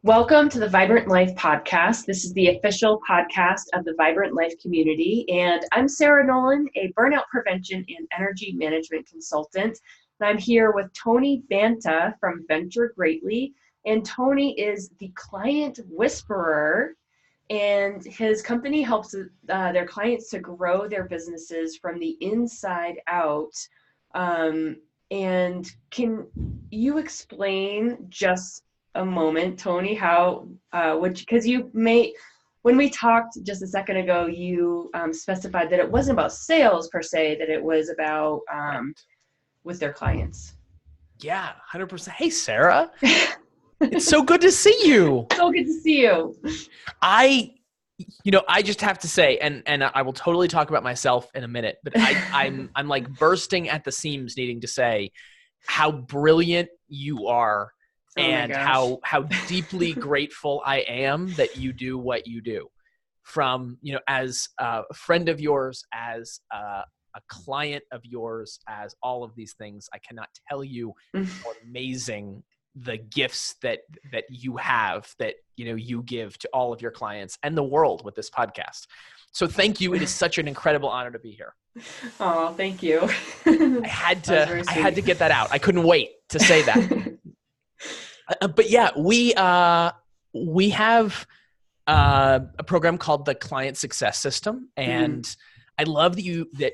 Welcome to the Vibrant Life podcast. This is the official podcast of the Vibrant Life community. And I'm Sarah Nolan, a burnout prevention and energy management consultant. And I'm here with Tony Banta from Venture Greatly. And Tony is the client whisperer, and his company helps their clients to grow their businesses from the inside out. And can you explain just a moment, Tony, how, because when we talked just a second ago, you specified that it wasn't about sales per se, that it was about with their clients. Yeah, 100%. Hey, Sarah. It's so good to see you. So good to see you. I just have to say, and I will totally talk about myself in a minute, but I'm like bursting at the seams needing to say how brilliant you are. And how deeply grateful I am that you do what you do. From, as a friend of yours, as a client of yours, as all of these things, I cannot tell you how amazing the gifts that you have, that, you give to all of your clients and the world with this podcast. So thank you. It is such an incredible honor to be here. Oh, thank you. I had to get that out. I couldn't wait to say that. But yeah, we have a program called the Client Success System, and I love that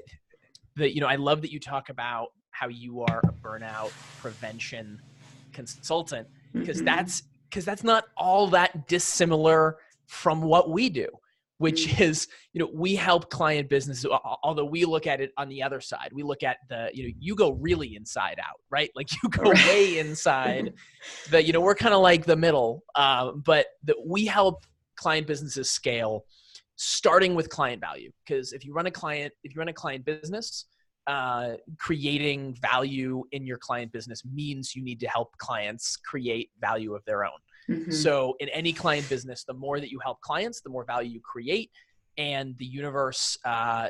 I love that you talk about how you are a burnout prevention consultant, because that's not all that dissimilar from what we do, which is, we help client businesses, although we look at it on the other side. We look at you go really inside out, right? Like you go way inside. We're kind of like the middle, but we help client businesses scale, starting with client value. Because if you run a client business, creating value in your client business means you need to help clients create value of their own. So in any client business, the more that you help clients, the more value you create. And the universe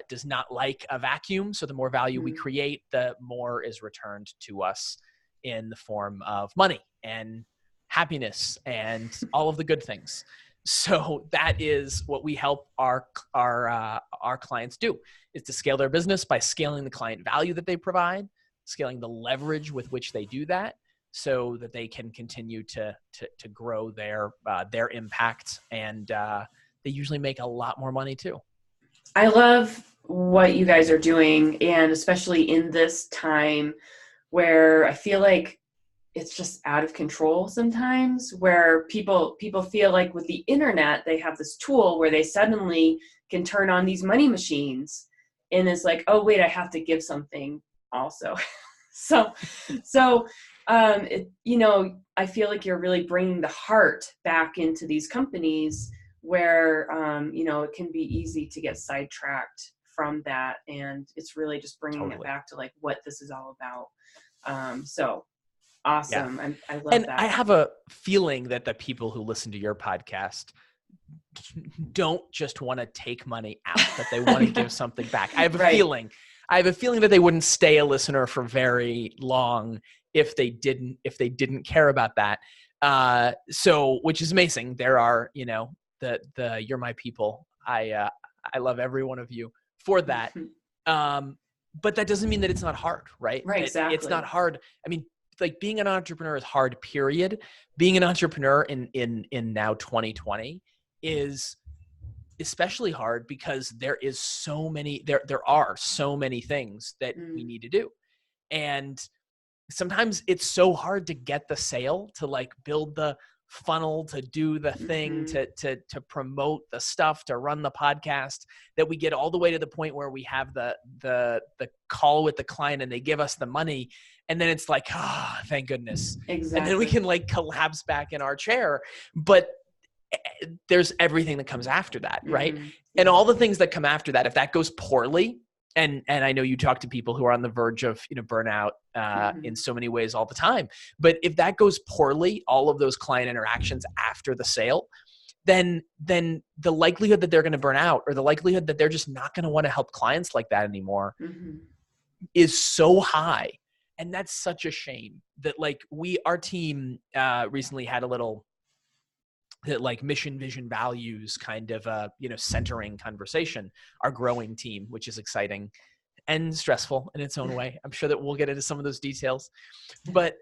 does not like a vacuum. So the more value we create, the more is returned to us in the form of money and happiness and all of the good things. So that is what we help our clients do, is to scale their business by scaling the client value that they provide, scaling the leverage with which they do that, so that they can continue to grow their impact, and they usually make a lot more money too. I love what you guys are doing, and especially in this time where I feel like it's just out of control sometimes, where people feel like with the internet, they have this tool where they suddenly can turn on these money machines, and it's like, oh wait, I have to give something also. So I feel like you're really bringing the heart back into these companies where, it can be easy to get sidetracked from that. And it's really just bringing it back to like what this is all about. So awesome. Yeah. I love that. I have a feeling that the people who listen to your podcast don't just want to take money out, that they want to give something back. I have a feeling that they wouldn't stay a listener for very long if they didn't care about that. So, which is amazing. There are, you're my people. I love every one of you for that. But that doesn't mean that it's not hard, right? Right. Exactly. It's not hard. I mean, like, being an entrepreneur is hard, period. Being an entrepreneur in now 2020 is especially hard because there are so many things that we need to do. And sometimes it's so hard to get the sale, to like build the funnel, to do the thing, to promote the stuff, to run the podcast, that we get all the way to the point where we have the call with the client and they give us the money. And then it's like, thank goodness. Exactly. And then we can like collapse back in our chair. But there's everything that comes after that, right? And all the things that come after that, if that goes poorly, and I know you talk to people who are on the verge of, burnout in so many ways all the time. But if that goes poorly, all of those client interactions after the sale, then the likelihood that they're going to burn out, or the likelihood that they're just not going to want to help clients like that anymore, is so high. And that's such a shame that, like, our team recently had a little like mission, vision, values kind of centering conversation, our growing team, which is exciting and stressful in its own way. I'm sure that we'll get into some of those details, but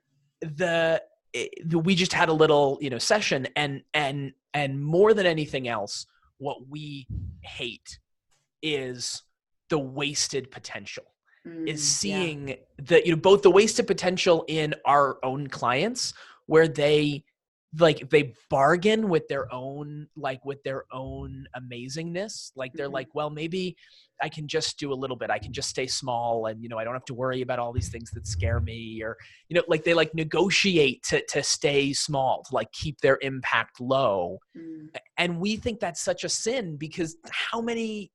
we just had a little, session, and more than anything else, what we hate is the wasted potential. Is seeing both the wasted potential in our own clients, where they bargain with their own amazingness. Like they're like, well, maybe I can just do a little bit. I can just stay small, and I don't have to worry about all these things that scare me, or they negotiate to stay small, to keep their impact low. And we think that's such a sin, because how many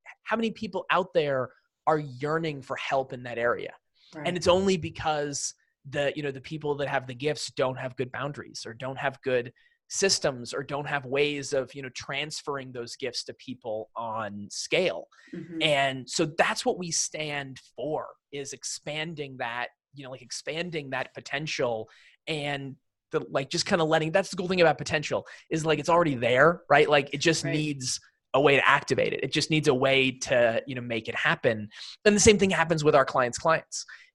people out there are yearning for help in that area? Right. And it's only because the people that have the gifts don't have good boundaries, or don't have good systems, or don't have ways of, transferring those gifts to people on scale. And so that's what we stand for, is expanding that, expanding that potential, and just kind of that's the cool thing about potential, is it's already there, right? It just needs a way to activate it. It just needs a way to, make it happen. And the same thing happens with our clients,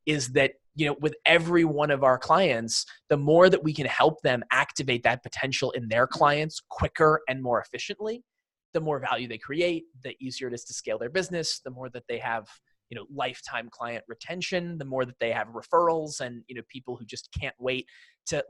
is that, with every one of our clients, the more that we can help them activate that potential in their clients quicker and more efficiently, the more value they create, the easier it is to scale their business, the more that they have, lifetime client retention, the more that they have referrals, and, people who just can't wait to,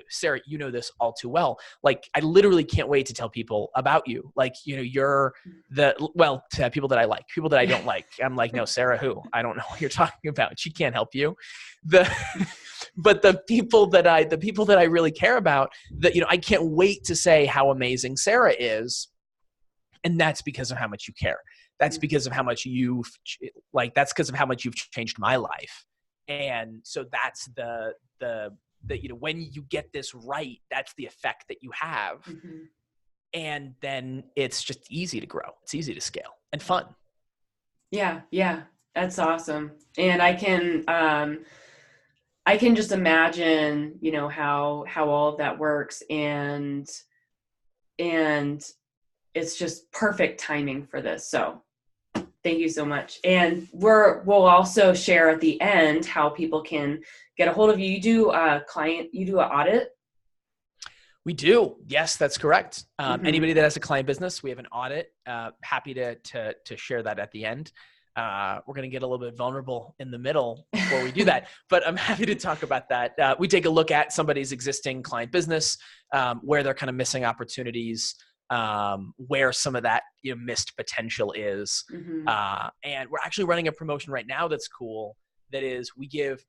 Sarah, this all too well. I literally can't wait to tell people about you. You're to people that I like, people that I don't like. I'm like, no, Sarah, who? I don't know what you're talking about. She can't help you. But the people that I really care about, that, I can't wait to say how amazing Sarah is. And that's because of how much you care. That's because of how much that's because of how much you've changed my life. And so that's the when you get this right, that's the effect that you have. And then it's just easy to grow. It's easy to scale and fun. Yeah. That's awesome. And I can just imagine, how all of that works, and it's just perfect timing for this. So thank you so much. And we'll also share at the end how people can get a hold of you. You do an audit? We do. Yes, that's correct. Anybody that has a client business, we have an audit. Happy to share that at the end. We're going to get a little bit vulnerable in the middle before we do that, but I'm happy to talk about that. We take a look at somebody's existing client business, where they're kind of missing opportunities, where some of that missed potential is. And we're actually running a promotion right now that's cool. That is, we give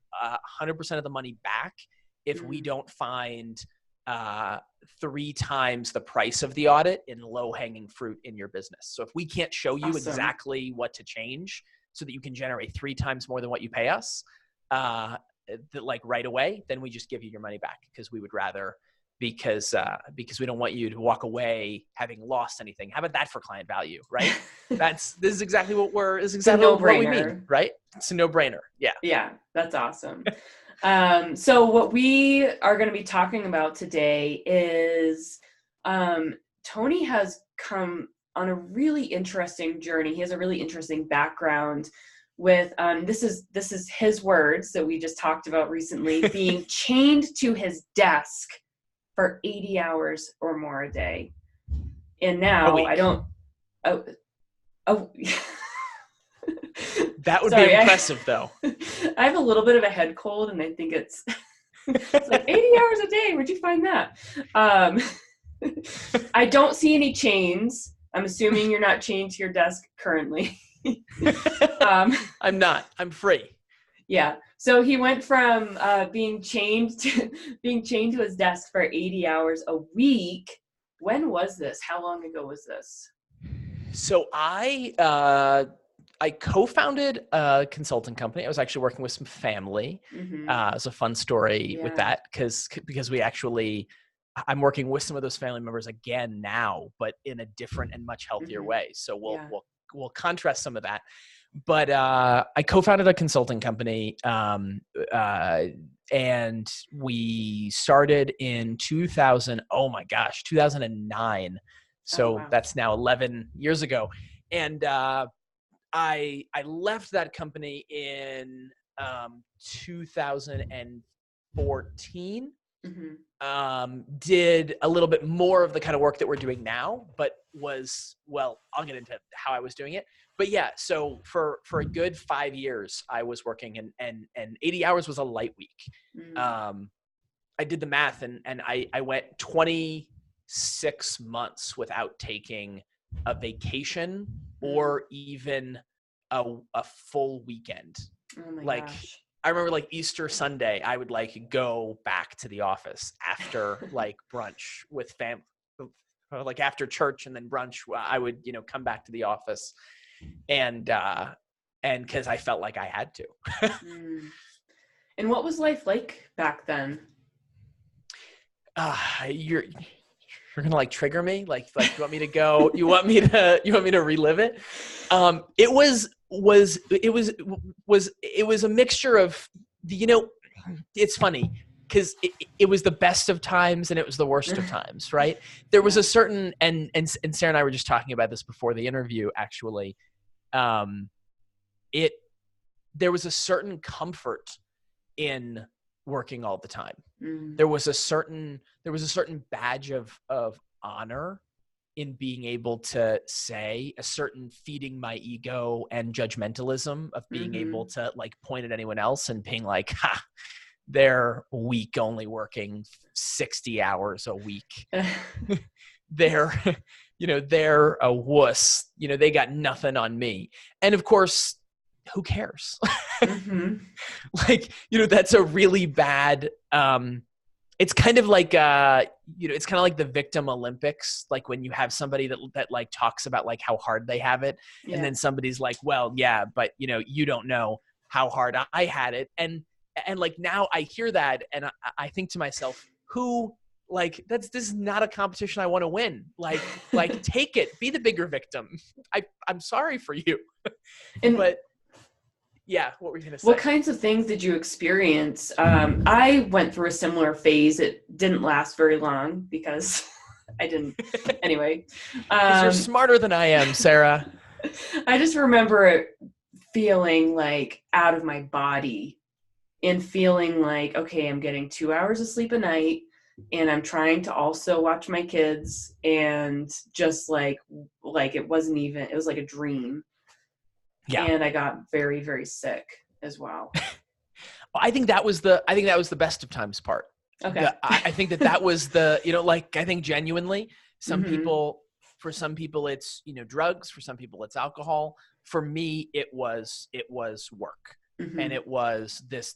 100% of the money back if we don't find 3 times the price of the audit in low-hanging fruit in your business. So if we can't show you exactly what to change so that you can generate 3 times more than what you pay us, right away, then we just give you your money back, because we would rather, because we don't want you to walk away having lost anything. How about that for client value, right? This is exactly what what we mean, right? It's a no-brainer. Yeah, that's awesome. So what we are going to be talking about today is Tony has come on a really interesting journey. He has a really interesting background with this is his words that we just talked about recently, being chained to his desk for 80 hours or more a day. And now I don't that would be impressive, though. I have a little bit of a head cold, and I think it's 80 hours a day. Where'd you find that? I don't see any chains. I'm assuming you're not chained to your desk currently. I'm not. I'm free. Yeah. So he went from being chained to his desk for 80 hours a week. When was this? How long ago was this? So I co-founded a consulting company. I was actually working with some family. It was a fun story with that, because we actually, I'm working with some of those family members again now, but in a different and much healthier way. So we'll contrast some of that. But I co-founded a consulting company, and we started in 2009. So wow. That's now 11 years ago. And I left that company in 2014. Did a little bit more of the kind of work that we're doing now, but I'll get into how I was doing it. But yeah, so for a good 5 years, I was working and 80 hours was a light week. I did the math and I went 26 months without taking a vacation or even a full weekend. Oh my gosh. I remember like Easter Sunday, I would like go back to the office after like brunch with family, like after church and then brunch, I would, come back to the office and cause I felt like I had to. And what was life like back then? You're going to like trigger me? Like you want me to go, you want me to relive it? It was a mixture of, it's funny because it was the best of times and it was the worst of times, right? There was a certain, and Sarah and I were just talking about this before the interview, actually. There was a certain comfort in working all the time. There was a certain badge of honor in being able to say, a certain feeding my ego and judgmentalism of being able to like point at anyone else and being like, ha, they're weak, only working 60 hours a week. they're a wuss, they got nothing on me. And of course, who cares? Like, that's a really bad, it's kind of like, it's kind of like the victim Olympics. Like when you have somebody that like talks about like how hard they have it. Yeah. And then somebody's like, well, yeah, but you don't know how hard I had it. And like, now I hear that and I think to myself, this is not a competition I want to win. Like take it, be the bigger victim. I'm sorry for you. But yeah, what were you going to say? What kinds of things did you experience? I went through a similar phase. It didn't last very long because I didn't. Anyway. You're smarter than I am, Sarah. I just remember feeling like out of my body and feeling like, okay, I'm getting 2 hours of sleep a night and I'm trying to also watch my kids and just like it wasn't even, it was like a dream. Yeah. And I got very, very sick as well. I think that was the best of times part. Okay. I think that was the, I think genuinely for some people it's, drugs, for some people it's alcohol. For me, it was work. And it was this,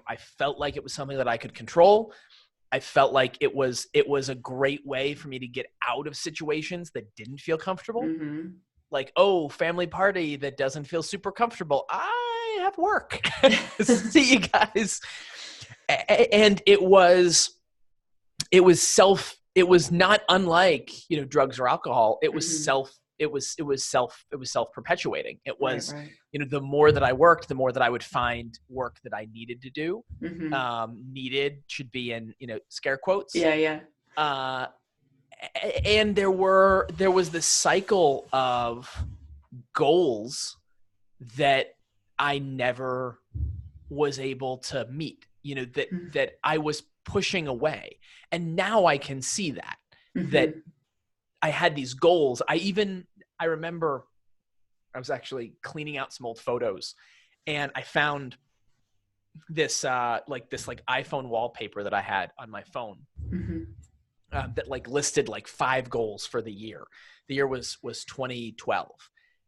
I felt like it was something that I could control. I felt like it was a great way for me to get out of situations that didn't feel comfortable. Like, oh, family party that doesn't feel super comfortable. I have work. See you guys. And it was not unlike, drugs or alcohol. It was self-perpetuating. It was, right. The more that I worked, the more that I would find work that I needed to do. Needed should be in, scare quotes. Yeah. And there was this cycle of goals that I never was able to meet, that I was pushing away. And now I can see that I had these goals. I remember I was actually cleaning out some old photos and I found this iPhone wallpaper that I had on my phone. That like listed like 5 goals for the year. The year was 2012.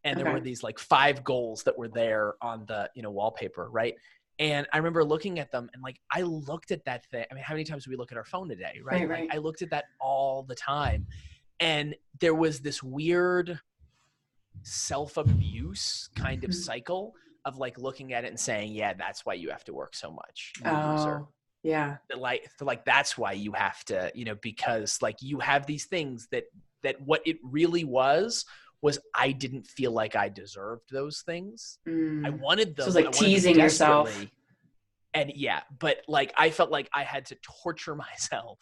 And there were these like 5 goals that were there on the, wallpaper. Right. And I remember looking at them and like, I looked at that thing. I mean, how many times do we look at our phone today? Right. Like, I looked at that all the time. And there was this weird self-abuse kind of cycle of like looking at it and saying, yeah, that's why you have to work so much. Loser. Yeah. Like that's why you have to, because like you have these things that what it really was was I didn't feel like I deserved those things. I wanted them. So it's like teasing yourself. And but like I felt like I had to torture myself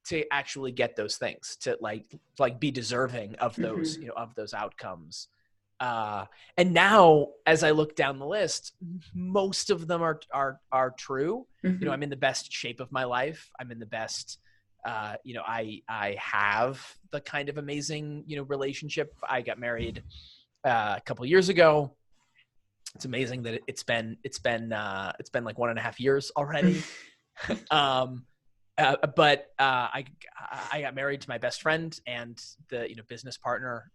to actually get those things, to like be deserving of those, of those outcomes. And now as I look down the list, most of them are true. I'm in the best shape of my life. I'm in the best, I have the kind of amazing, relationship. I got married a couple years ago. It's amazing that it's been like 1.5 years already. But I got married to my best friend and the business partner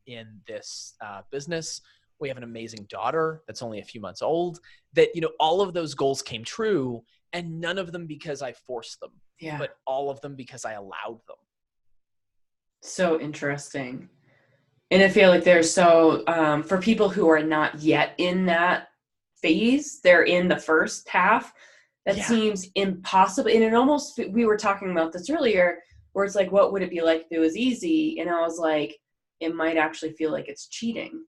in this business. We have an amazing daughter that's only a few months old. That all of those goals came true, and none of them because I forced them, but all of them because I allowed them. So interesting. And I feel like there's for people who are not yet in that phase, they're in the first half. That seems impossible. And it almost, we were talking about this earlier, where it's like, what would it be like if it was easy? And I was like, it might actually feel like it's cheating.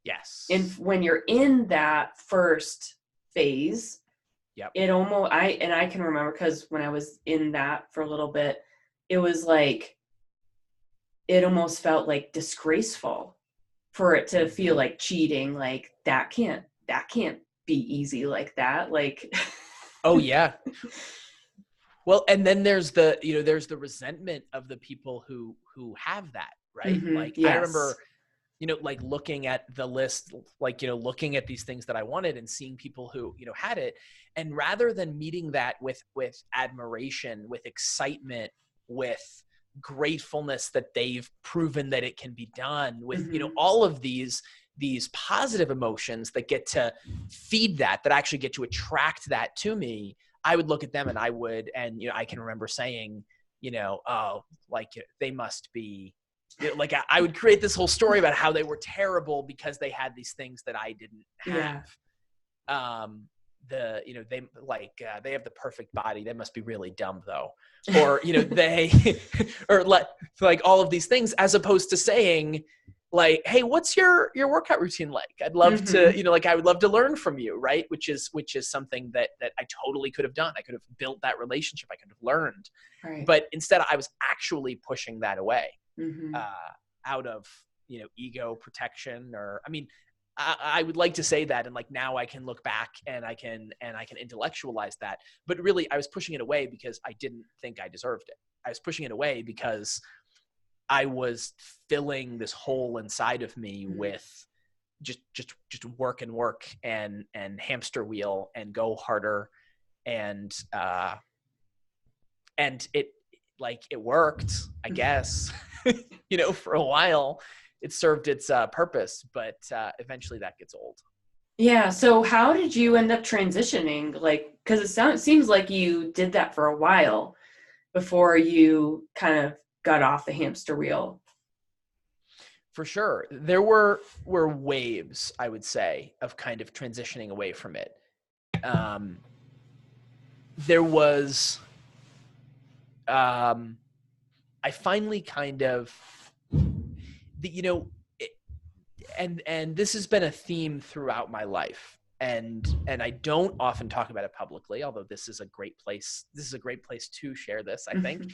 Yes. And when you're in that first phase, it almost, I can remember, because when I was in that for a little bit, it was like, it almost felt like disgraceful for it to feel like cheating. Like that can't be easy like that. Like, oh yeah. Well, and then there's the, there's the resentment of the people who have that, right? I remember, like looking at the list, like, looking at these things that I wanted and seeing people who, had it. And rather than meeting that with admiration, with excitement, with gratefulness that they've proven that it can be done, with, all of these positive emotions that get to feed that actually get to attract that to me, I would look at them and I can remember saying, oh, like they must be, like I would create this whole story about how they were terrible because they had these things that I didn't have. They have the perfect body. They must be really dumb though. Or, they, or like all of these things, as opposed to saying like, hey, what's your workout routine like? I'd love to, I would love to learn from you. Right. Which is something that I totally could have done. I could have built that relationship. I could have learned, but instead I was actually pushing that away, out of, ego protection, or, I would like to say that, and like now I can look back and I can intellectualize that, but really I was pushing it away because I didn't think I deserved it. I was pushing it away because I was filling this hole inside of me with just work and hamster wheel and go harder, and it worked, I guess. For a while. It served its purpose, but eventually that gets old. Yeah. So how did you end up transitioning? Like, because it seems like you did that for a while before you kind of got off the hamster wheel. For sure. There were waves, I would say, of kind of transitioning away from it. There was, I finally kind of, and this has been a theme throughout my life, and I don't often talk about it publicly, although this is a great place to share this. I think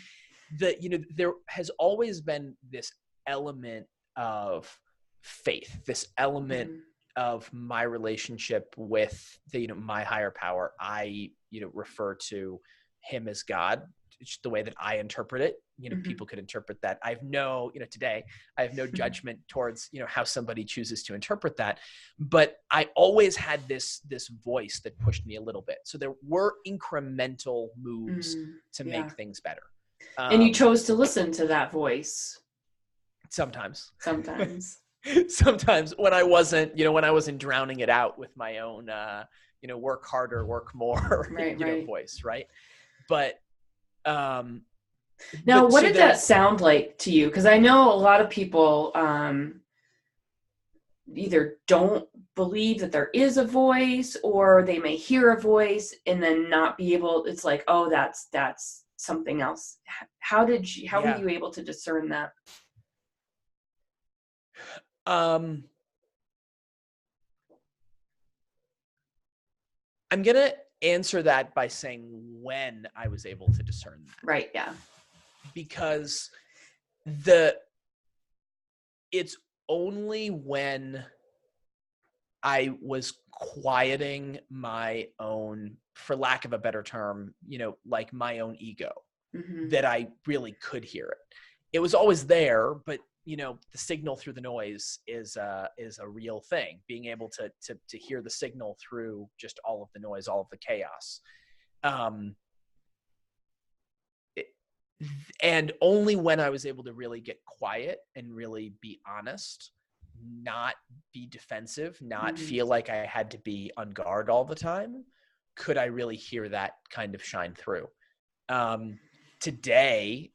that, there has always been this element of faith, this element of my relationship with my higher power. I, refer to him as God. It's the way that I interpret it. People could interpret that. Today I have no judgment towards, how somebody chooses to interpret that. But I always had this voice that pushed me a little bit. So there were incremental moves to make things better. And you chose to listen to that voice. Sometimes. Sometimes when I wasn't drowning it out with my own, work harder, work more, voice. Right. But, now, what did that sound like to you? Because I know a lot of people either don't believe that there is a voice, or they may hear a voice and then not be able. It's like, oh, that's something else. How were you able to discern that? I'm going to answer that by saying when I was able to discern that. Right. Yeah. Because it's only when I was quieting my own, for lack of a better term, like my own ego, that I really could hear it. It was always there, but the signal through the noise is a real thing. Being able to hear the signal through just all of the noise, all of the chaos. And only when I was able to really get quiet and really be honest, not be defensive, not feel like I had to be on guard all the time, could I really hear that kind of shine through. Today,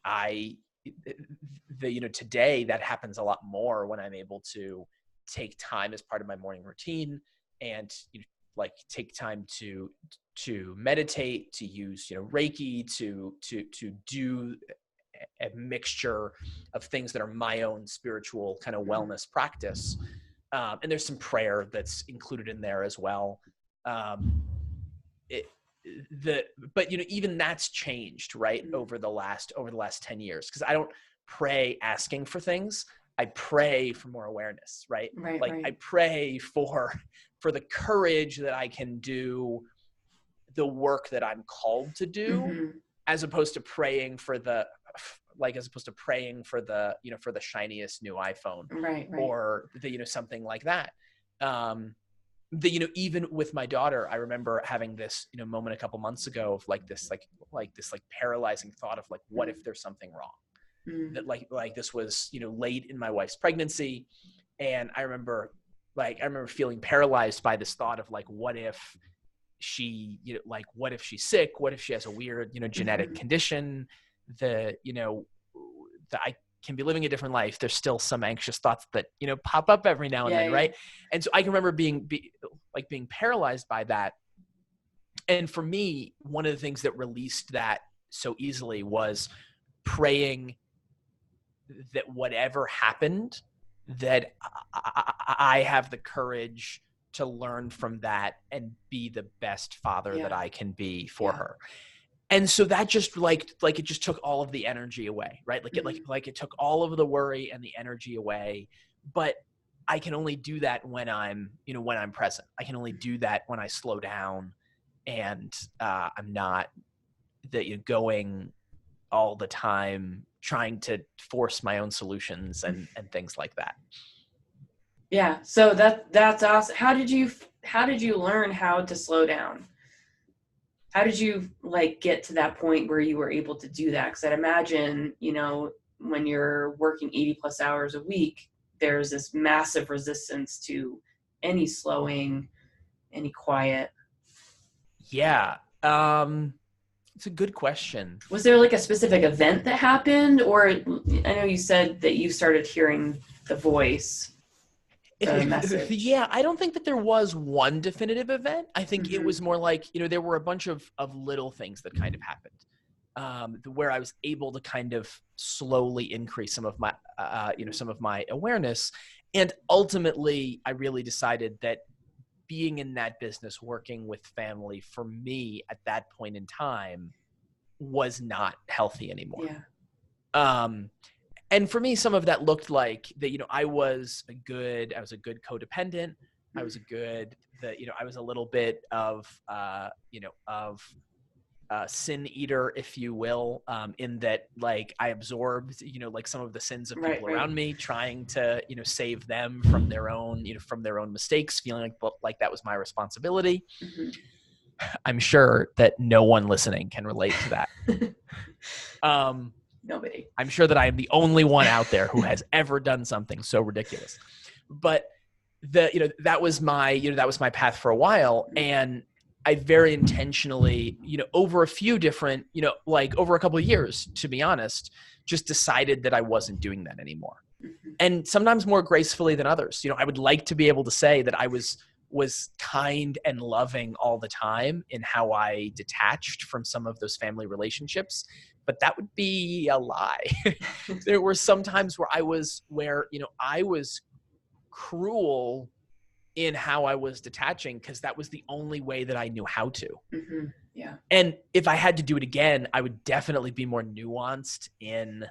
today that happens a lot more when I'm able to take time as part of my morning routine and take time to meditate, to use Reiki, to do a mixture of things that are my own spiritual kind of wellness practice. And there's some prayer that's included in there as well. But even that's changed, right? Over the last 10 years. Cause I don't pray asking for things. I pray for more awareness, right? Right. I pray for the courage that I can do the work that I'm called to do, as opposed to praying for the shiniest new iPhone, right. or something like that. Even with my daughter, I remember having this, moment a couple months ago of this paralyzing thought of what if there's something wrong? That this was, late in my wife's pregnancy. And I remember feeling paralyzed by this thought of what if she, what if she's sick? What if she has a weird, genetic condition that I can be living a different life? There's still some anxious thoughts that, pop up every now and then. Right. And so I can remember being paralyzed by that. And for me, one of the things that released that so easily was praying that whatever happened, that I have the courage to learn from that and be the best father that I can be for her. And so that just it just took all of the energy away, right? It took all of the worry and the energy away. But I can only do that when I'm present. I can only do that when I slow down and I'm not going all the time trying to force my own solutions and things like that. Yeah. So that's awesome. How did you learn how to slow down? How did you get to that point where you were able to do that? Because I'd imagine, when you're working 80+ hours a week, there's this massive resistance to any slowing, any quiet. Yeah. It's a good question. Was there a specific event that happened? Or I know you said that you started hearing the voice. Yeah, I don't think that there was one definitive event. I think it was more there were a bunch of little things that kind of happened, where I was able to kind of slowly increase some of my, some of my awareness. And ultimately, I really decided that being in that business, working with family, for me at that point in time was not healthy anymore. Yeah. And for me, some of that looked like that, I was a good codependent. I was I was a little bit of, sin eater, if you will, in that I absorbed, some of the sins of people around me, trying to, save them from their own, mistakes, feeling like that was my responsibility. I'm sure that no one listening can relate to that. Nobody. I'm sure that I am the only one out there who has ever done something so ridiculous. But that was my path for a while. And I very intentionally, over a few different, over a couple of years, to be honest, just decided that I wasn't doing that anymore. And sometimes more gracefully than others. I would like to be able to say that I was kind and loving all the time in how I detached from some of those family relationships, but that would be a lie. There were some times where I was cruel in how I was detaching, because that was the only way that I knew how to. Mm-hmm. Yeah. And if I had to do it again, I would definitely be more nuanced in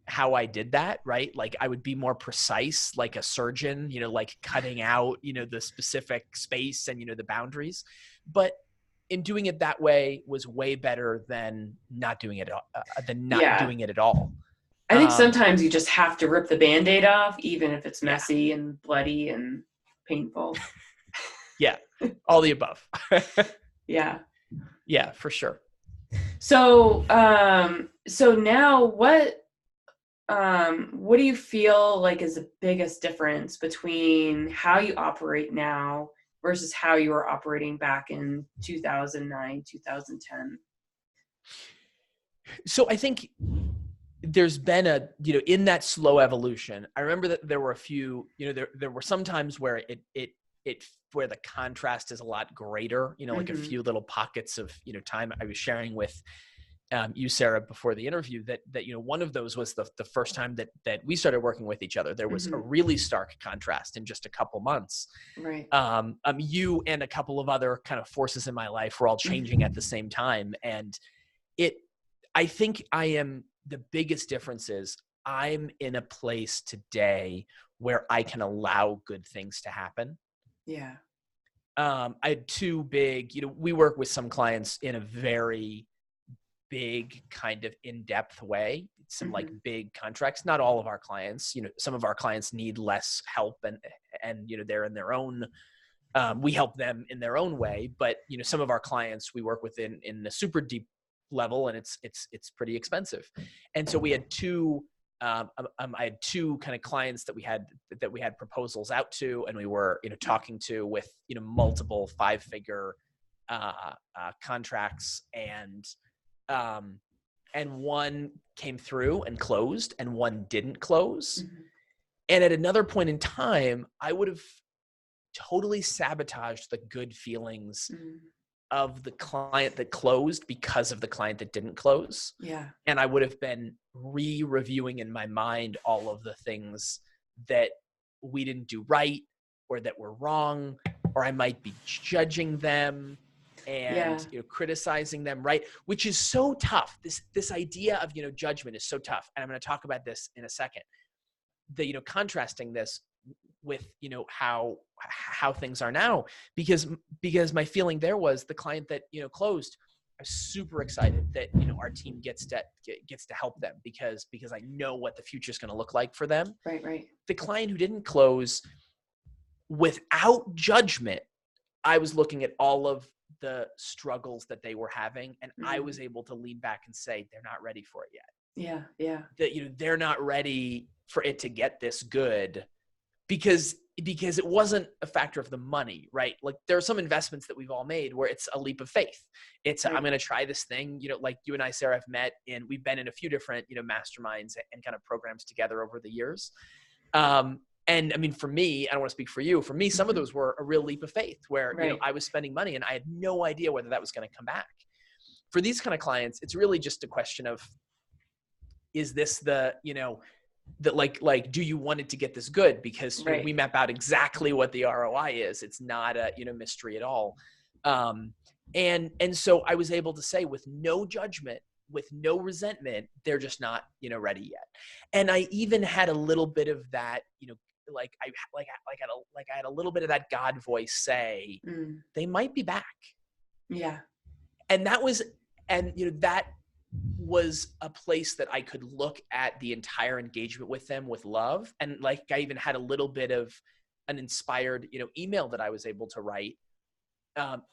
how I did that, right? Like I would be more precise, like a surgeon, like cutting out, the specific space and, the boundaries. But in doing it that way was way better than not doing it, doing it at all. I think sometimes you just have to rip the Band-Aid off, even if it's messy and bloody and painful. Yeah. All the above. Yeah. Yeah, for sure. So, so now what do you feel like is the biggest difference between how you operate now versus how you were operating back in 2009, 2010? So I think there's been in that slow evolution, I remember that there were a few, there were some times where where the contrast is a lot greater, like a few little pockets of, time. I was sharing with you, Sarah, before the interview that one of those was the first time that we started working with each other. There was a really stark contrast in just a couple months. Right. You and a couple of other kind of forces in my life were all changing at the same time. And I think the biggest difference is I'm in a place today where I can allow good things to happen. Yeah. I had two big, we work with some clients in a very big kind of in-depth way, some like big contracts. Not all of our clients, some of our clients need less help and they're in their own, we help them in their own way. But, some of our clients we work with in a super deep level, and it's pretty expensive. And so we had I had two kind of clients that we had proposals out to, and we were, talking to with, multiple 5-figure contracts, and one came through and closed and one didn't close. And at another point in time, I would have totally sabotaged the good feelings of the client that closed because of the client that didn't close. Yeah. And I would have been reviewing in my mind all of the things that we didn't do right or that were wrong, or I might be judging them and criticizing them, right? Which is so tough. This idea of judgment is so tough. And I'm going to talk about this in a second. Contrasting this with how things are now, because my feeling there was the client that closed, I was super excited that our team gets to help them because I know what the future is going to look like for them. Right. The client who didn't close, without judgment, I was looking at all of the struggles that they were having, and I was able to lean back and say they're not ready for it yet. Yeah. That they're not ready for it to get this good. Because it wasn't a factor of the money, right? Like there are some investments that we've all made where it's a leap of faith. It's I'm going to try this thing, like you and I, Sarah, have met and we've been in a few different, masterminds and kind of programs together over the years. And I mean, for me, I don't want to speak for you. For me, some of those were a real leap of faith where, I was spending money and I had no idea whether that was going to come back. For these kind of clients, it's really just a question of, is this that like, do you want it to get this good? Because we map out exactly what the ROI is. It's not a, mystery at all. And so I was able to say with no judgment, with no resentment, they're just not, ready yet. And I even had a little bit of that, I had a little bit of that God voice say, they might be back. Yeah. And that was a place that I could look at the entire engagement with them with love. And like, I even had a little bit of an inspired, email that I was able to write,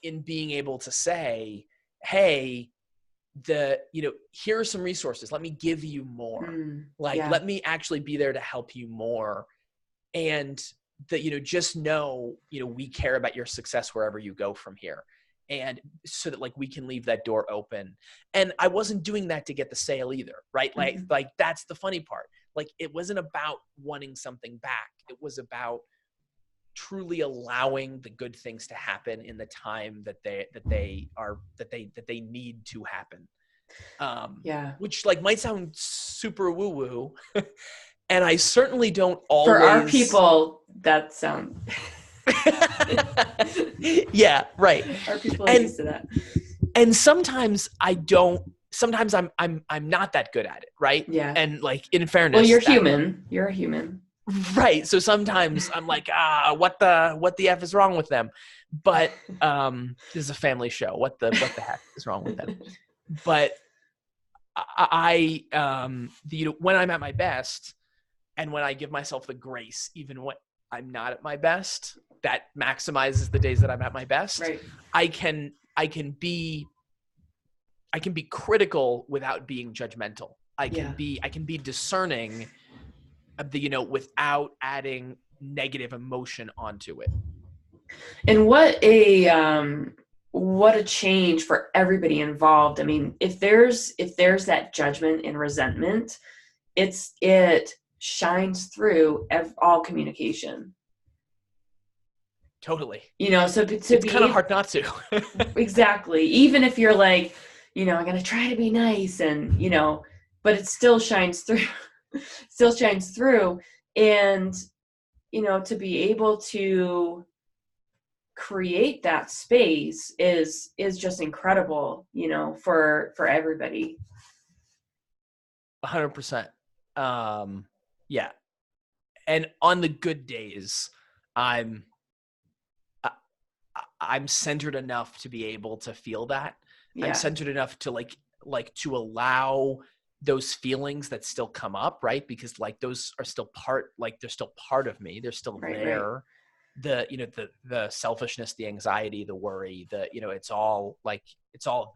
in being able to say, hey, here are some resources. Let me give you more. Let me actually be there to help you more. And that, just know, we care about your success wherever you go from here. And so that like, we can leave that door open. And I wasn't doing that to get the sale either. Right. Like that's the funny part. Like, it wasn't about wanting something back. It was about truly allowing the good things to happen in the time that they need to happen. Which like might sound super woo woo. And I certainly don't always. For our people, that sounds. Yeah, right. Our people are used to that. And sometimes I don't. Sometimes I'm not that good at it, right? Yeah. And like, in fairness, well, you're human. You're a human, right? So sometimes I'm like, what the F is wrong with them? But this is a family show. What the heck is wrong with them? But I when I'm at my best, and when I give myself the grace, even when I'm not at my best, that maximizes the days that I'm at my best. Right. I can be critical without being judgmental. I can be discerning without adding negative emotion onto it. And what a change for everybody involved. I mean, if there's that judgment and resentment, it shines through all communication. Totally. So it's kind of hard not to. Exactly. Even if you're like, I'm going to try to be nice and, but it still shines through, And, to be able to create that space is just incredible, for everybody. 100%. Yeah. And on the good days, I'm centered enough to be able to feel that. Yeah. I'm centered enough to like to allow those feelings that still come up, right? Because like those are still they're still part of me. They're still there. Right. The selfishness, the anxiety, the worry, it's all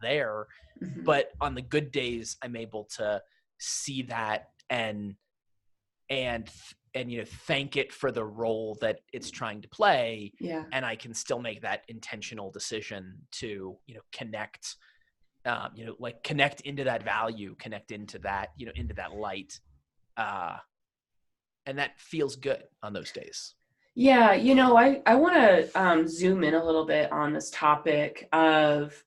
there. Mm-hmm. But on the good days, I'm able to see that and thank it for the role that it's trying to play. Yeah. And I can still make that intentional decision to, connect, connect into that value, connect into that, into that light. And that feels good on those days. Yeah. I want to zoom in a little bit on this topic of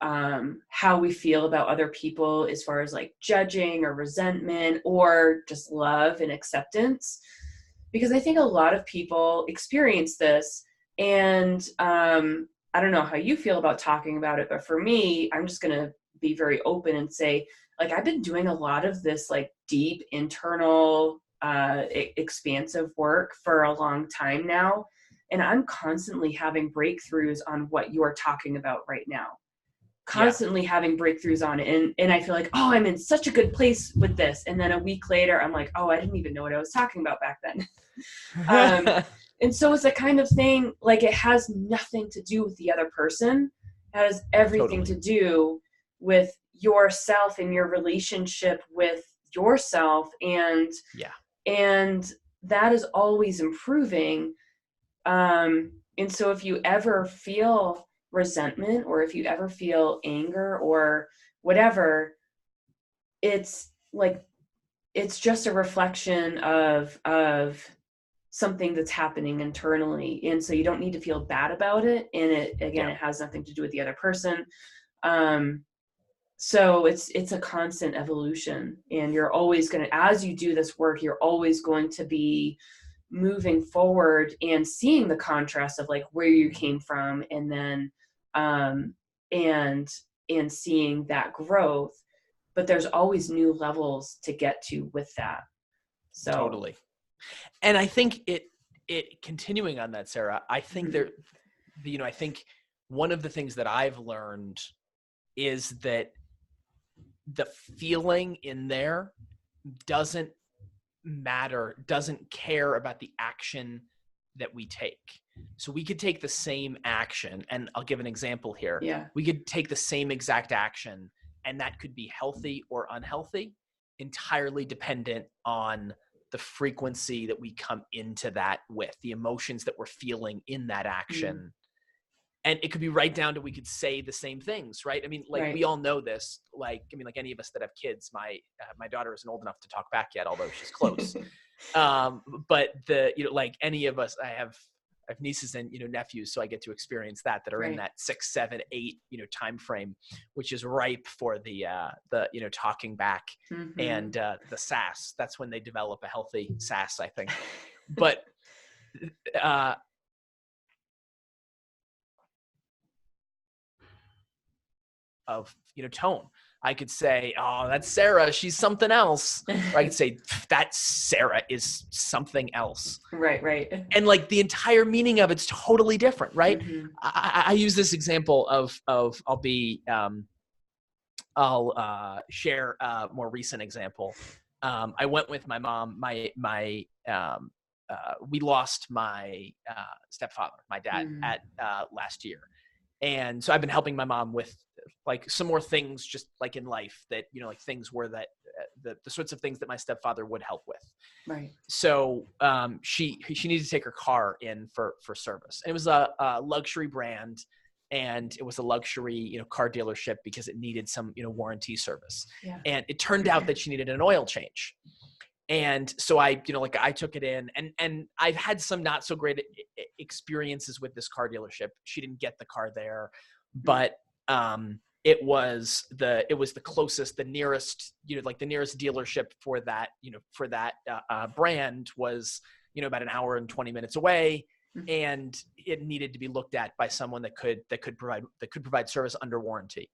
how we feel about other people as far as like judging or resentment or just love and acceptance. Because I think a lot of people experience this, and I don't know how you feel about talking about it, but for me, I'm just going to be very open and say, like, I've been doing a lot of this like deep internal expansive work for a long time now, and I'm constantly having breakthroughs on what you're talking about right now. Constantly having breakthroughs on it. And I feel like, oh, I'm in such a good place with this. And then a week later, I'm like, oh, I didn't even know what I was talking about back then. And so it's a kind of thing, like it has nothing to do with the other person. It has everything to do with yourself and your relationship with yourself. And that is always improving. And so if you ever feel resentment or if you ever feel anger or whatever, it's just a reflection of something that's happening internally. And so you don't need to feel bad about it. And it has nothing to do with the other person. So it's a constant evolution, and you're always going to, as you do this work, you're always going to be moving forward and seeing the contrast of like where you came from, and then and seeing that growth. But there's always new levels to get to with that. So totally. And I think it continuing on that, Sarah, I think I think one of the things that I've learned is that the feeling in there doesn't matter, doesn't care about the action that we take. So we could take the same action, and I'll give an example here. Yeah. We could take the same exact action, and that could be healthy or unhealthy, entirely dependent on the frequency that we come into that with, the emotions that we're feeling in that action. Mm. And it could be right down to, we could say the same things, right? I mean, like we all know this, like any of us that have kids, my daughter isn't old enough to talk back yet, although she's close. But like any of us, I have nieces and, nephews. So I get to experience that are in that 6, 7, 8, time frame, which is ripe for the talking back and the sass. That's when they develop a healthy sass, I think. But of tone, I could say, oh, that's Sarah, she's something else, or I could say that Sarah is something else. Right. And like the entire meaning of it's totally different, right? I use this example of I'll share a more recent example. I went with my mom. We lost my stepfather, my dad, at last year. And so I've been helping my mom with like some more things just like in life that, like things where that the sorts of things that my stepfather would help with. Right. So she needed to take her car in for service. And it was a luxury brand, and it was a luxury, car dealership because it needed some, warranty service. Yeah. And it turned out that she needed an oil change. And so I took it in, and I've had some not so great experiences with this car dealership. She didn't get the car there, but it was the closest, the nearest, the nearest dealership for that brand was, about an hour and 20 minutes away. And it needed to be looked at by someone that could provide service under warranty.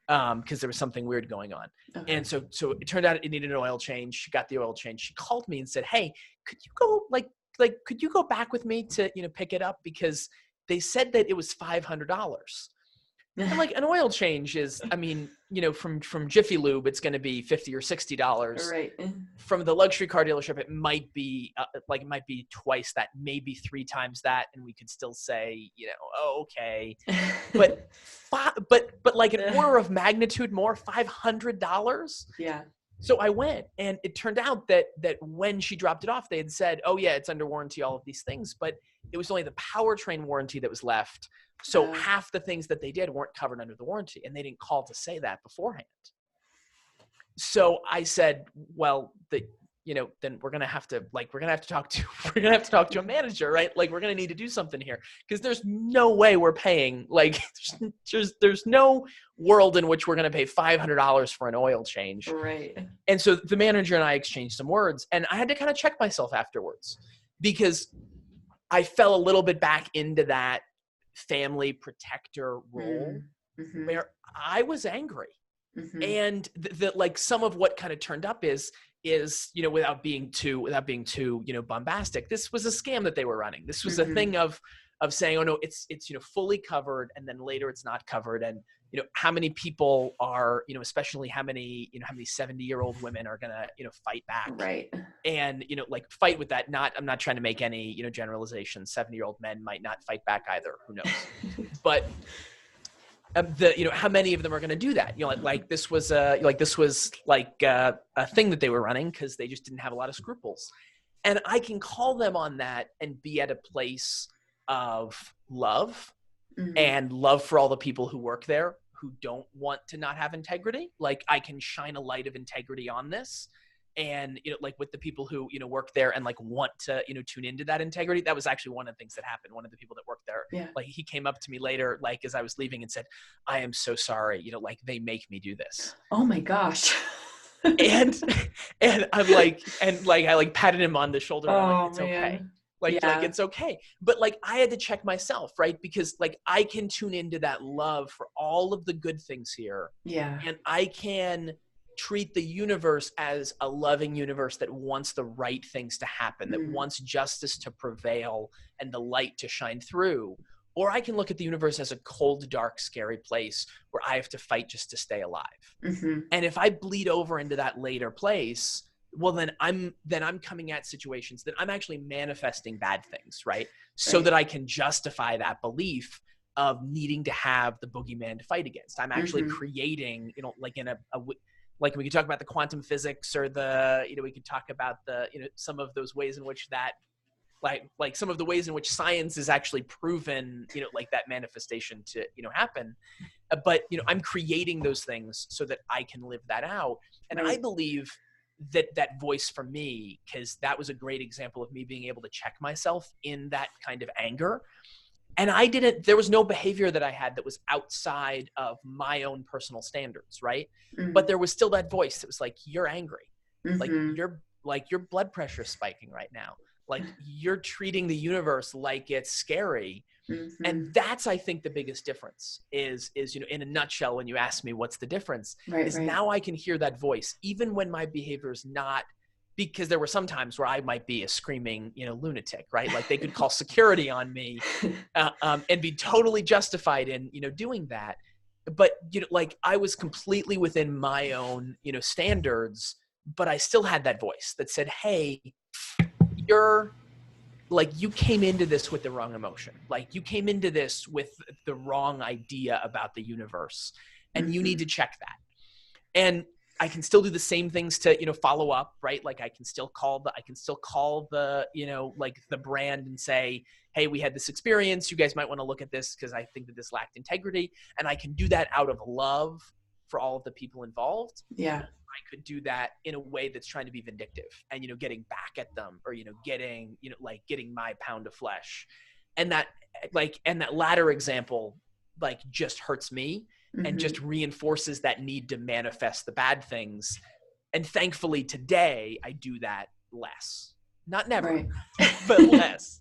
Because there was something weird going on. Okay. And so it turned out it needed an oil change. She got the oil change. She called me and said, hey, could you go could you go back with me to, pick it up? Because they said that it was $500. And like an oil change is, I mean, from Jiffy Lube, it's going to be $50 or $60. Right. From the luxury car dealership, it might be twice that, maybe 3 times that, and we could still say, oh, okay, but like an order of magnitude more, $500. Yeah. So I went, and it turned out that when she dropped it off, they had said, oh yeah, it's under warranty, all of these things, but it was only the powertrain warranty that was left. So half the things that they did weren't covered under the warranty, and they didn't call to say that beforehand. So I said, well, then we're going to have to talk to a manager, right? Like we're going to need to do something here, because there's no way we're paying, like there's no world in which we're going to pay $500 for an oil change. Right. And so the manager and I exchanged some words, and I had to kind of check myself afterwards, because I fell a little bit back into that family protector role where I was angry. And like some of what kind of turned up is, without being too, bombastic, this was a scam that they were running. This was a thing of saying, oh no, it's fully covered, and then later it's not covered. And, how many people are, especially how many 70-year-old women are going to, fight back. Right. And, like fight with that. I'm not trying to make any, generalizations. 70-year-old men might not fight back either. Who knows? But how many of them are going to do that? This was a thing that they were running because they just didn't have a lot of scruples. And I can call them on that and be at a place of love and love for all the people who work there who don't want to not have integrity. Like I can shine a light of integrity on this. And, with the people who, work there and like want to, tune into that integrity. That was actually one of the things that happened. One of the people that worked there, like he came up to me later, like as I was leaving, and said, I am so sorry. They make me do this. Oh my gosh. and I'm like, I patted him on the shoulder. And I'm like, it's okay. Like it's okay. But like, I had to check myself, right? Because like, I can tune into that love for all of the good things here. Yeah. And I can treat the universe as a loving universe that wants the right things to happen, that wants justice to prevail and the light to shine through. Or I can look at the universe as a cold, dark, scary place where I have to fight just to stay alive. And if I bleed over into that later place, well, then I'm coming at situations that I'm actually manifesting bad things, right? So that I can justify that belief of needing to have the boogeyman to fight against. I'm actually creating, like in like we could talk about the quantum physics, or we could talk about the, some of those ways in which that, like some of the ways in which science is actually proven, like that manifestation to, happen. But, I'm creating those things so that I can live that out. And I believe that voice for me, because that was a great example of me being able to check myself in that kind of anger. And there was no behavior that I had that was outside of my own personal standards, right? Mm-hmm. But there was still that voice that was like, you're angry. Mm-hmm. Like your blood pressure is spiking right now. Like you're treating the universe like it's scary. Mm-hmm. And that's, I think, the biggest difference is, in a nutshell, when you ask me what's the difference, is now I can hear that voice, even when my behavior is not, because there were some times where I might be a screaming, lunatic, right? Like they could call security on me and be totally justified in, doing that. But, like I was completely within my own, standards, but I still had that voice that said, hey, you came into this with the wrong emotion. Like you came into this with the wrong idea about the universe, and you need to check that. And I can still do the same things to, follow up, right? Like I can still call the, like the brand and say, hey, we had this experience. You guys might want to look at this because I think that this lacked integrity. And I can do that out of love for all of the people involved. Yeah. I could do that in a way that's trying to be vindictive and, getting back at them, or, getting my pound of flesh. And that latter example, just hurts me. And just reinforces that need to manifest the bad things. And thankfully today I do that less. Not never, but less.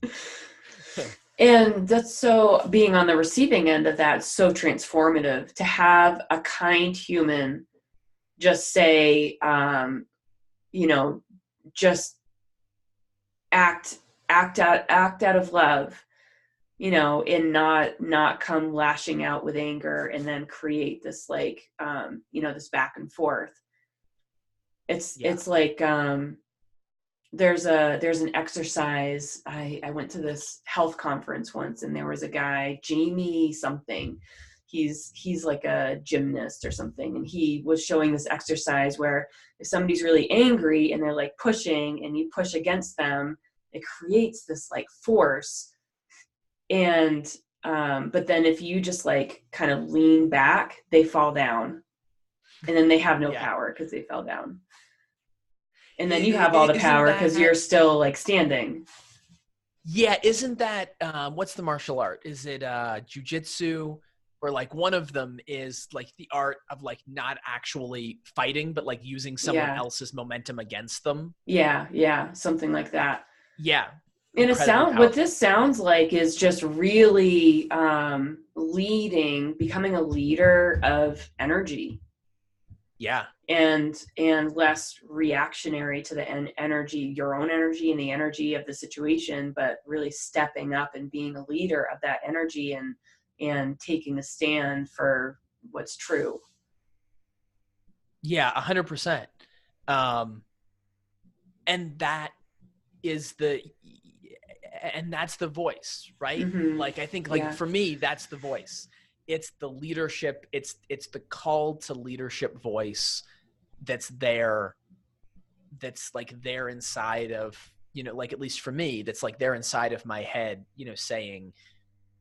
And that's so, being on the receiving end of that, so transformative to have a kind human just say, just act out of love, and not come lashing out with anger and then create this this back and forth. It's like, there's an exercise. I went to this health conference once, and there was a guy, Jamie something. He's like a gymnast or something. And he was showing this exercise where if somebody's really angry and they're like pushing and you push against them, it creates this like force. And, but then if you just like kind of lean back, they fall down, and then they have no power because they fell down. And then you have all the power because you're still like standing. Yeah. Isn't that, what's the martial art? Is it, jujitsu? Or like one of them is like the art of like not actually fighting, but like using someone else's momentum against them. Yeah. Something like that. Yeah. And what this sounds like is just really becoming a leader of energy. Yeah. And less reactionary to the energy, your own energy and the energy of the situation, but really stepping up and being a leader of that energy and taking a stand for what's true. Yeah, 100%. And that's the voice, right? Mm-hmm. Like, I think for me, that's the voice. It's the leadership. It's the call to leadership voice that's there inside of, like, at least for me, that's like there inside of my head, saying,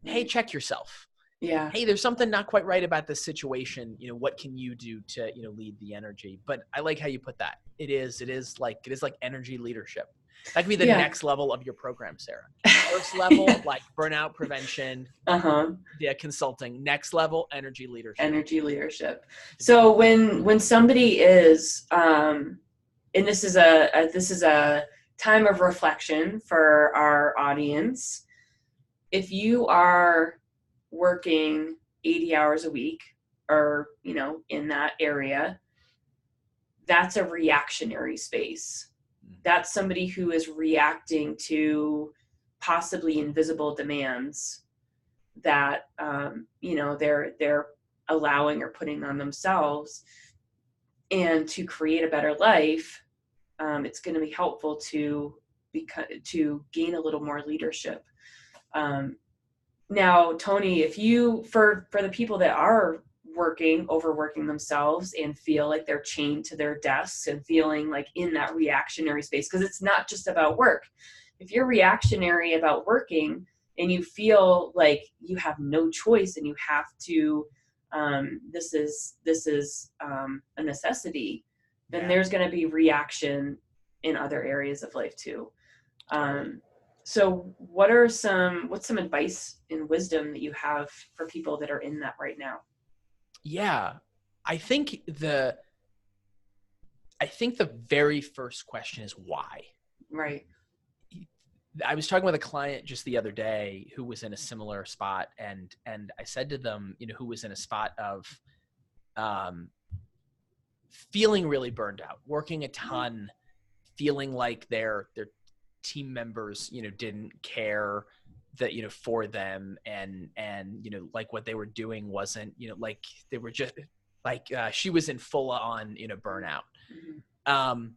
hey, check yourself. Yeah. Hey, there's something not quite right about this situation. What can you do to, lead the energy? But I like how you put that. It is like energy leadership. That could be the next level of your program, Sarah. First level, like burnout prevention, consulting. Next level, energy leadership. So when somebody is, and this is a time of reflection for our audience. If you are working 80 hours a week or, in that area, that's a reactionary space. That's somebody who is reacting to possibly invisible demands that, they're allowing or putting on themselves. And to create a better life, it's going to be helpful to gain a little more leadership. Now, Tony, if you, for the people that are overworking themselves and feel like they're chained to their desks and feeling like in that reactionary space, because it's not just about work. If you're reactionary about working and you feel like you have no choice and you have to, this is a necessity, then there's going to be reaction in other areas of life too. So what's some advice and wisdom that you have for people that are in that right now? Yeah, I think the very first question is why. Right. I was talking with a client just the other day who was in a similar spot, and I said to them, who was in a spot of feeling really burned out, working a ton, feeling like their team members, didn't care that, for them, and like what they were doing wasn't, like they were just like, she was in full on, burnout. Mm-hmm.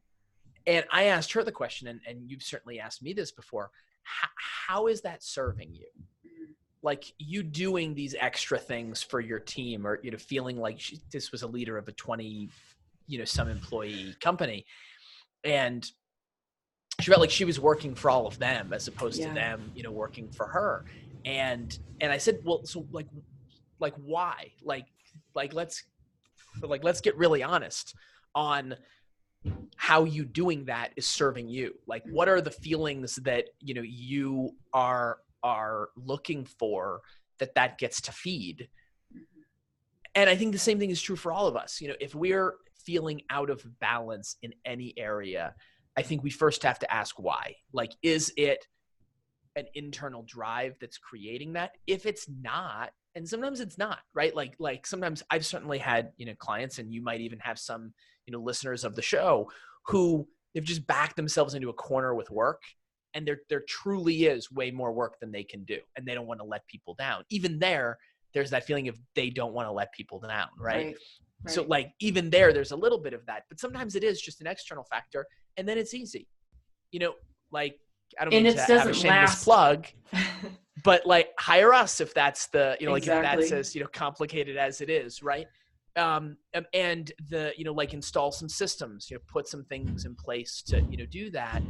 And I asked her the question, and you've certainly asked me this before, how is that serving you? Mm-hmm. Like, you doing these extra things for your team, or, feeling like this was a leader of a 20, some employee company, and she felt like she was working for all of them as opposed to them, working for her. And I said, well, so like why? Like let's get really honest on how you doing that is serving you. Like, what are the feelings that, you are looking for that gets to feed? And I think the same thing is true for all of us. If we're feeling out of balance in any area, I think we first have to ask why. Like, is it an internal drive that's creating that? If it's not, and sometimes it's not, right? Like sometimes I've certainly had, clients, and you might even have some, listeners of the show who they've just backed themselves into a corner with work, and there truly is way more work than they can do, and they don't want to let people down. Even there's that feeling of they don't want to let people down, right? So like, even there's a little bit of that, but sometimes it is just an external factor, and then it's easy, like, I don't mean to have a shameless plug, but like, hire us if that's the, like, if that's as, complicated as it is, right? And the, like, install some systems, put some things in place to, do that.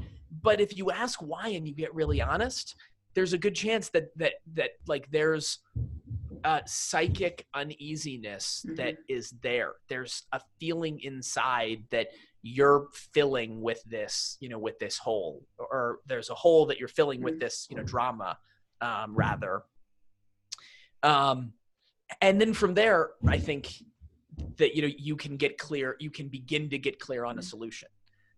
But if you ask why and you get really honest, there's a good chance that like, there's psychic uneasiness that is there. There's a feeling inside that you're filling with this, with this hole, or there's a hole that you're filling with this, drama, rather. And then from there, I think that, you can begin to get clear on a solution.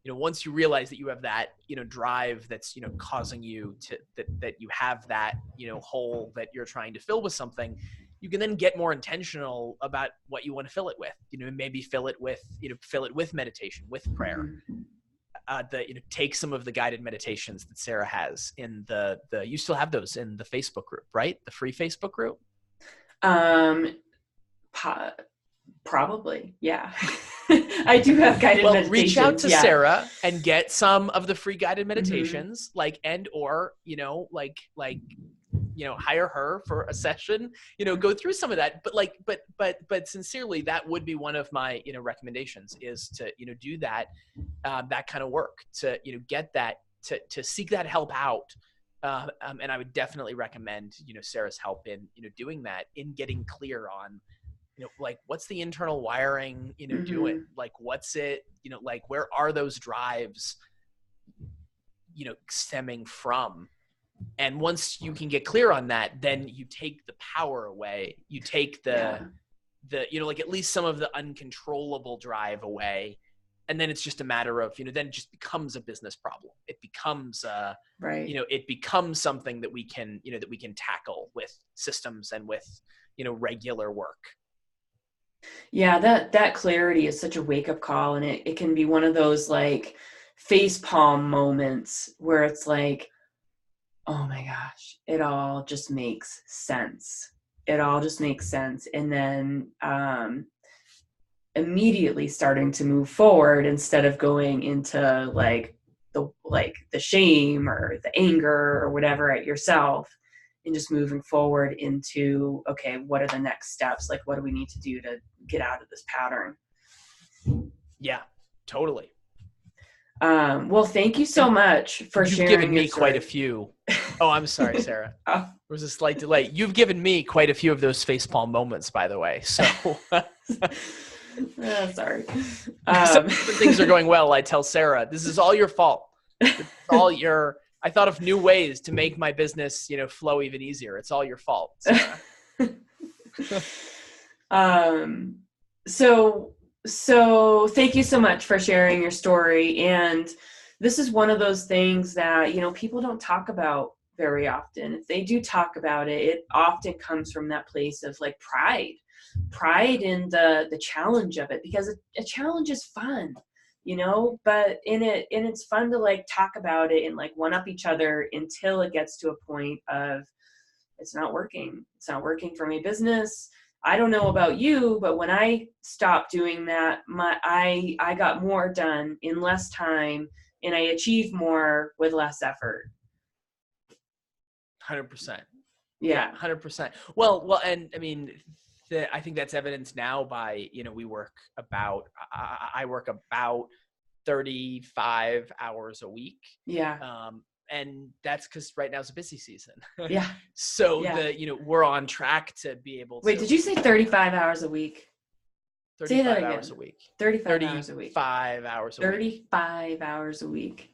Once you realize that you have that, drive that's, causing you to, that you have that, hole that you're trying to fill with something, you can then get more intentional about what you want to fill it with. Maybe fill it with meditation, with prayer. Take some of the guided meditations that Sarah has in you still have those in the Facebook group, right? The free Facebook group? Probably. Yeah. I do have guided meditations. Reach out to Sarah and get some of the free guided meditations, or hire her for a session, go through some of that. But sincerely, that would be one of my, recommendations, is to, do that kind of work, to, get that, to seek that help out. And I would definitely recommend, Sarah's help in, doing that, in getting clear on, like, what's the internal wiring, doing? Like, what's it, like, where are those drives, stemming from? And once you can get clear on that, then you take the power away. You take the like, at least some of the uncontrollable drive away. And then it's just a matter of, then it just becomes a business problem. It becomes, it becomes something that we can, that we can tackle with systems and with, regular work. Yeah, that clarity is such a wake-up call, and it can be one of those, like, facepalm moments where it's like, oh my gosh, it all just makes sense. And then immediately starting to move forward, instead of going into the shame or the anger or whatever at yourself, and just moving forward into, okay, what are the next steps? Like, what do we need to do to get out of this pattern? Yeah, totally. Well, thank you so much for sharing. You've given me quite a few. Oh, I'm sorry, Sarah. There was a slight delay. You've given me quite a few of those facepalm moments, by the way. So Sorry. When things are going well, I tell Sarah, this is all your fault. It's all I thought of new ways to make my business, flow even easier. It's all your fault, Sarah. So thank you so much for sharing your story. And this is one of those things that, people don't talk about very often. If they do talk about it, it often comes from that place of like pride in the challenge of it, because a challenge is fun, but it's fun to like talk about it and like one up each other until it gets to a point of it's not working for my business. I don't know about you, but when I stopped doing that, I got more done in less time and I achieved more with less effort. 100%. Yeah. 100%. Well, and I mean, I think that's evidenced now by, I work about 35 hours a week. Yeah. And that's because right now is a busy season. Yeah. So we're on track to be able to. Wait, did you say 35 hours a week? 35 hours a week. 35 hours a week. 35 hours a week. 35 hours a week.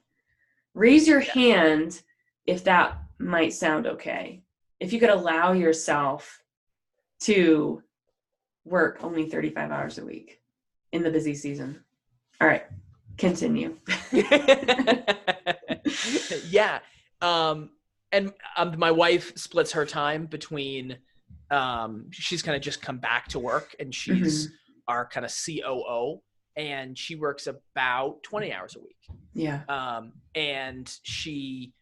Raise your hand if that might sound okay. If you could allow yourself to work only 35 hours a week in the busy season. All right, continue. Yeah. And my wife splits her time between, she's kind of just come back to work and she's our kind of COO, and she works about 20 hours a week. Yeah. And she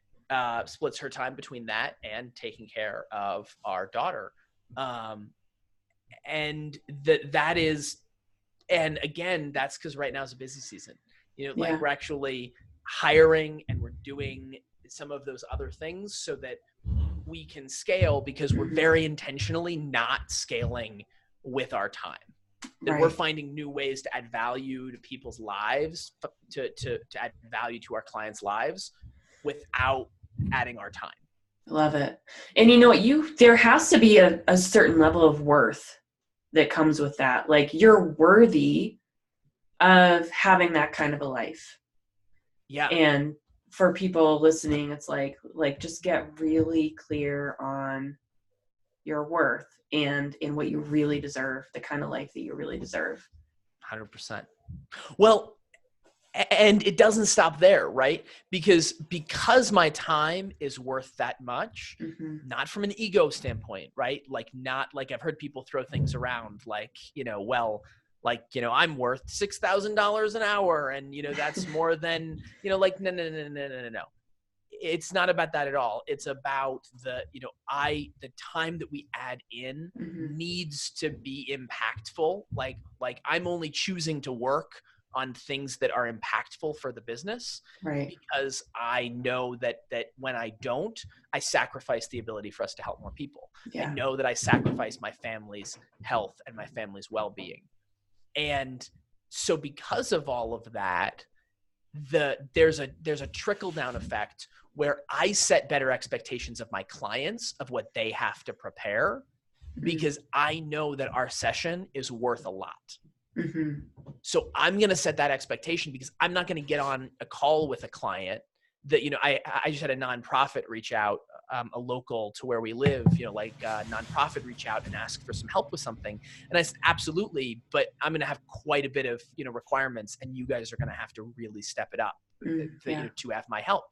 splits her time between that and taking care of our daughter. And that is, and again, that's because right now is a busy season. We're actually hiring and we're doing some of those other things so that we can scale, because we're very intentionally not scaling with our time. That we're finding new ways to add value to people's lives, to add value to our clients' lives without adding our time. Love it. And you know what, there has to be a certain level of worth that comes with that. Like, you're worthy of having that kind of a life. Yeah. And for people listening, it's like just get really clear on your worth and in what you really deserve, the kind of life that you really deserve. 100%. Well, and it doesn't stop there, right? Because my time is worth that much, not from an ego standpoint, right? Like, not like I've heard people throw things around like, I'm worth $6,000 an hour. And, that's more than, no. It's not about that at all. It's about the time that we add in needs to be impactful. Like I'm only choosing to work on things that are impactful for the business, right? Because I know that when I don't, I sacrifice the ability for us to help more people. Yeah. I know that I sacrifice my family's health and my family's well-being. And so because of all of that, there's a trickle-down effect where I set better expectations of my clients of what they have to prepare, because I know that our session is worth a lot. So I'm going to set that expectation, because I'm not going to get on a call with a client that, I just had a nonprofit reach out, a local to where we live, nonprofit reach out and ask for some help with something. And I said, absolutely, but I'm going to have quite a bit of, requirements, and you guys are going to have to really step it up to have my help.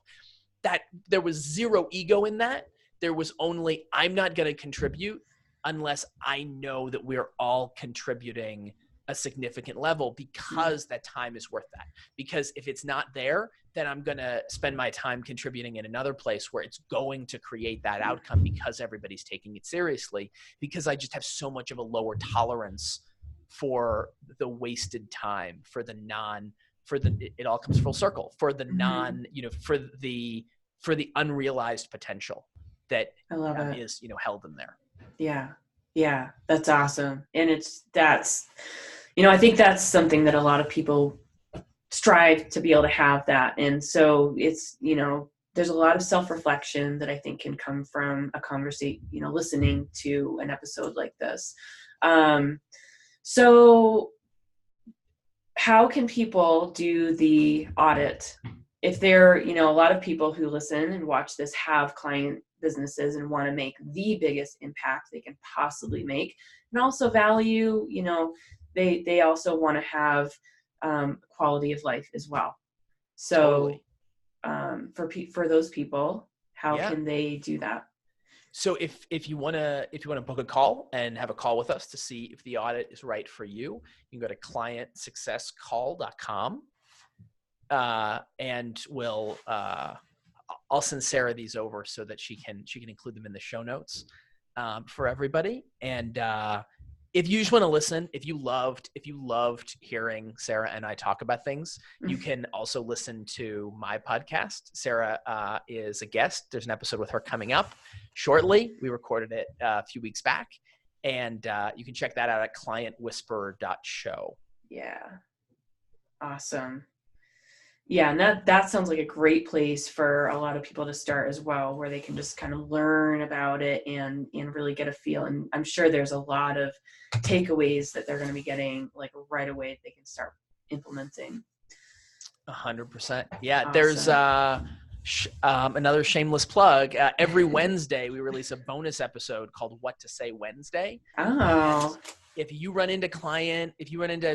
That there was zero ego in that. There was only, I'm not going to contribute unless I know that we're all contributing a significant level, because that time is worth that. Because if it's not there, then I'm going to spend my time contributing in another place where it's going to create that outcome, because everybody's taking it seriously, because I just have so much of a lower tolerance for the wasted time, it all comes full circle, for the for the unrealized potential that is, held in there. Yeah. Yeah. That's awesome. And I think that's something that a lot of people strive to be able to have that. And so it's, there's a lot of self-reflection that I think can come from a conversation, listening to an episode like this. So how can people do the audit? If they're, a lot of people who listen and watch this have client businesses and want to make the biggest impact they can possibly make, and also value, they also want to have quality of life as well. So totally. For those people, how can they do that? So if you want to book a call and have a call with us to see if the audit is right for you, you can go to clientsuccesscall.com, and I'll send Sarah these over so that she can include them in the show notes for everybody. And if you just want to listen, if you loved hearing Sarah and I talk about things, you can also listen to my podcast. Sarah is a guest. There's an episode with her coming up shortly. We recorded it a few weeks back, and you can check that out at clientwhisperer.show. Yeah. Awesome. Yeah, and that sounds like a great place for a lot of people to start as well, where they can just kind of learn about it and really get a feel. And I'm sure there's a lot of takeaways that they're going to be getting like right away they can start implementing. 100%. Yeah, Awesome. There's another shameless plug. Every Wednesday we release a bonus episode called What to Say Wednesday. Oh. If you run into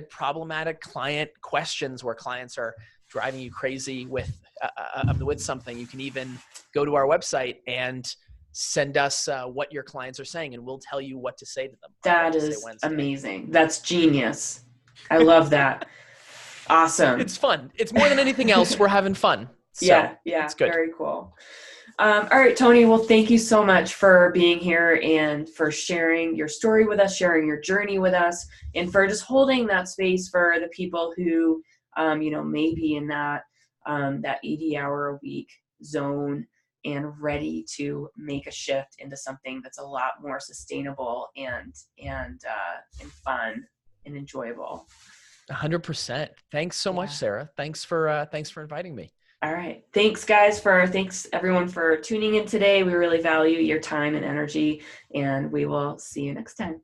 problematic client questions where clients are driving you crazy with something, you can even go to our website and send us what your clients are saying, and we'll tell you what to say to them. That is amazing. That's genius. I love that. Awesome. It's fun. It's more than anything else. We're having fun. So yeah. It's good. Very cool. All right, Tony. Well, thank you so much for being here and for sharing your story with us, sharing your journey with us, and for just holding that space for the people who, may be in that 80-hour-a-week zone and ready to make a shift into something that's a lot more sustainable and fun and enjoyable. 100%. Thanks so much, Sarah. Thanks for inviting me. All right. Thanks everyone for tuning in today. We really value your time and energy, and we will see you next time.